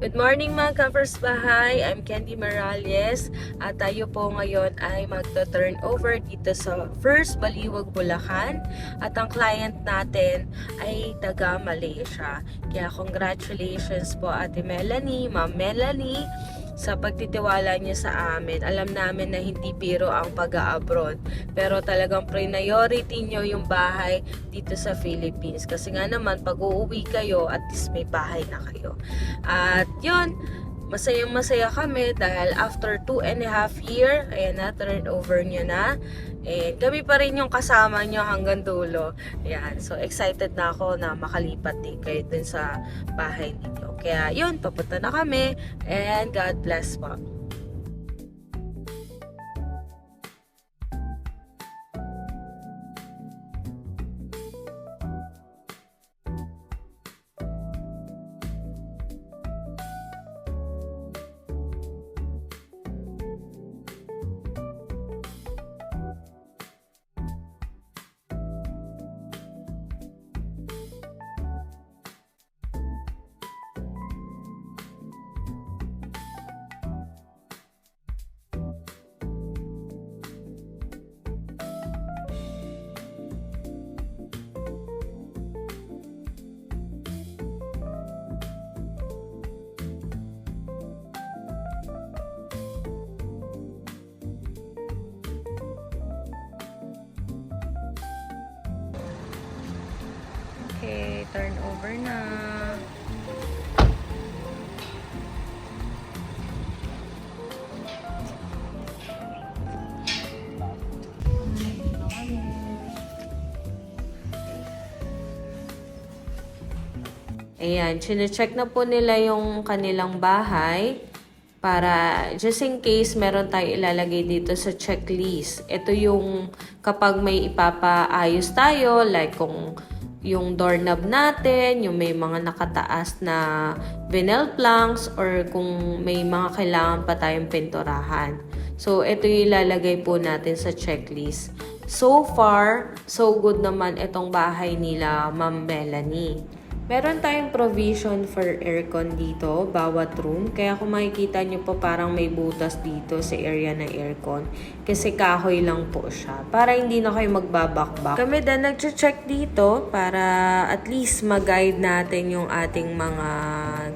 Good morning mga ka-First Bahay, I'm Candy Morales at tayo po ngayon ay magto-turn over dito sa First Baliwag, Bulacan at ang client natin ay taga Malaysia. Kaya congratulations po Ate Melanie, Ma'am Melanie sa pagtitiwala niya sa amin. Alam namin na hindi biro ang pag-a-abroad, pero talagang priority niyo yung bahay dito sa Philippines. Kasi nga naman, pag uuwi kayo, at least may bahay na kayo. At yun, masayang masaya kami dahil after 2.5 years, ayan na, turn over nyo na. And kami pa rin yung kasama nyo hanggang dulo. Ayan, so excited na ako na makalipat din kayo dun sa bahay ninyo. Kaya yun, papunta na kami. And God bless po. Okay, turn over na. Ayan, chine-check na po nila yung kanilang bahay para just in case meron tayong ilalagay dito sa checklist. Ito yung kapag may ipapaayos tayo, like kung yung doorknob natin, yung may mga nakataas na vinyl planks, or kung may mga kailangan pa tayong pinturahan. So, ito yung ilalagay po natin sa checklist. So far, so good naman itong bahay nila, Ma'am Melanie. Meron tayong provision for aircon dito, bawat room. Kaya kung makikita nyo po parang may butas dito sa area ng aircon. Kasi kahoy lang po siya. Para hindi na kayo magbabakbak. Kami din nag-check dito para at least mag-guide natin yung ating mga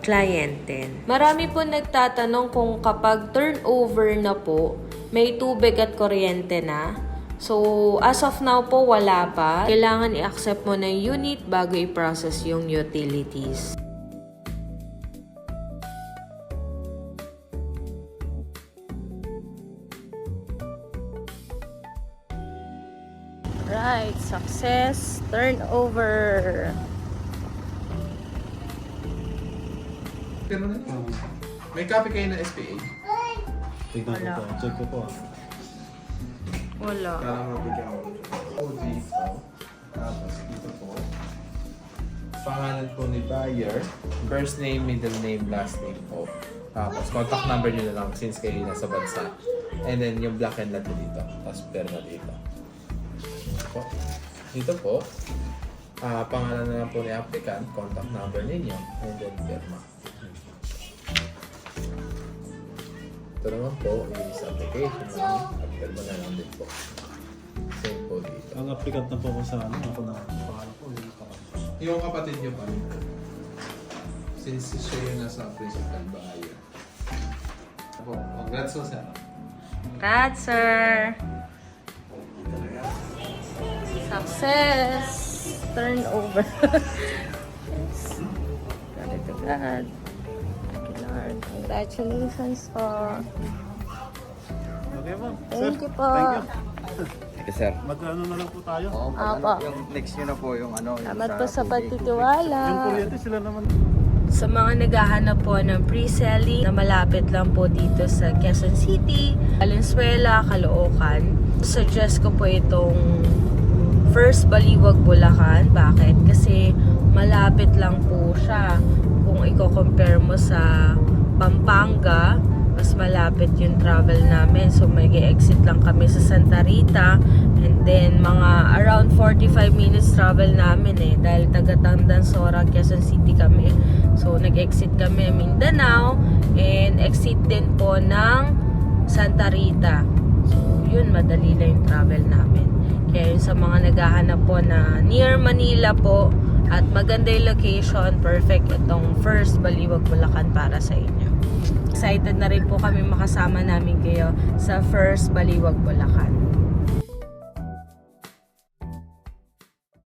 cliente. Marami po nagtatanong kung kapag turnover na po, may tubig at kuryente na. So, as of now po, wala pa. Kailangan i-accept mo na yung unit bago i-process yung utilities. Right, success, turnover. Pero na lang. May copy kayo ng SPA? Tignan ko po. Check ko po. Wala. Para mabigyan ko. O dito. Tapos dito po. Pangalan po ni buyer. First name, middle name, last name po. Tapos contact number nyo na lang since kayo nasa bansa. And then yung black and letter dito. Tapos perma dito. Po. Dito po. Pangalan na lang po ni applicant. Contact number ninyo. And then perma. Ito naman po is application namin at perma na lang din po. Same po dito. Ang applicant na po ko sa ano, ako na pangalan ko. Yung kapatid niyo pa rin po. Since siya yung nasa principal buyer. Ako, congrats po sir. Congrats, sir. Success. Turnover. Yes. Glory to God. Lord. Congratulations po. Okay po. Thank you po. Thank you. Thank you, sir. Mag-ano na lang po tayo. Oo, Apo. yung next nyo na po yung ano. Salamat po sa tubig. pagtitiwala. Yung kuryente sila naman. Sa mga naghahanap po ng pre-selling na malapit lang po dito sa Quezon City, Valenzuela, Caloocan, suggest ko po itong First Baliwag, Bulacan. Bakit? Kasi malapit lang po siya. Kung i-compare mo sa Pampanga, mas malapit yung travel namin. So, mag-exit lang kami sa Santa Rita. And then, mga around 45 minutes travel namin eh. Dahil taga Tandansora, Quezon City kami. So, nag-exit kami Mindanao and exit din po ng Santa Rita. So, yun, madali lang yung travel namin. Kaya yun sa mga naghahanap po na near Manila po at maganda yung location, perfect itong First Baliwag Bulacan para sa inyo. Excited na rin po kami makasama namin kayo sa First Baliwag Bulacan.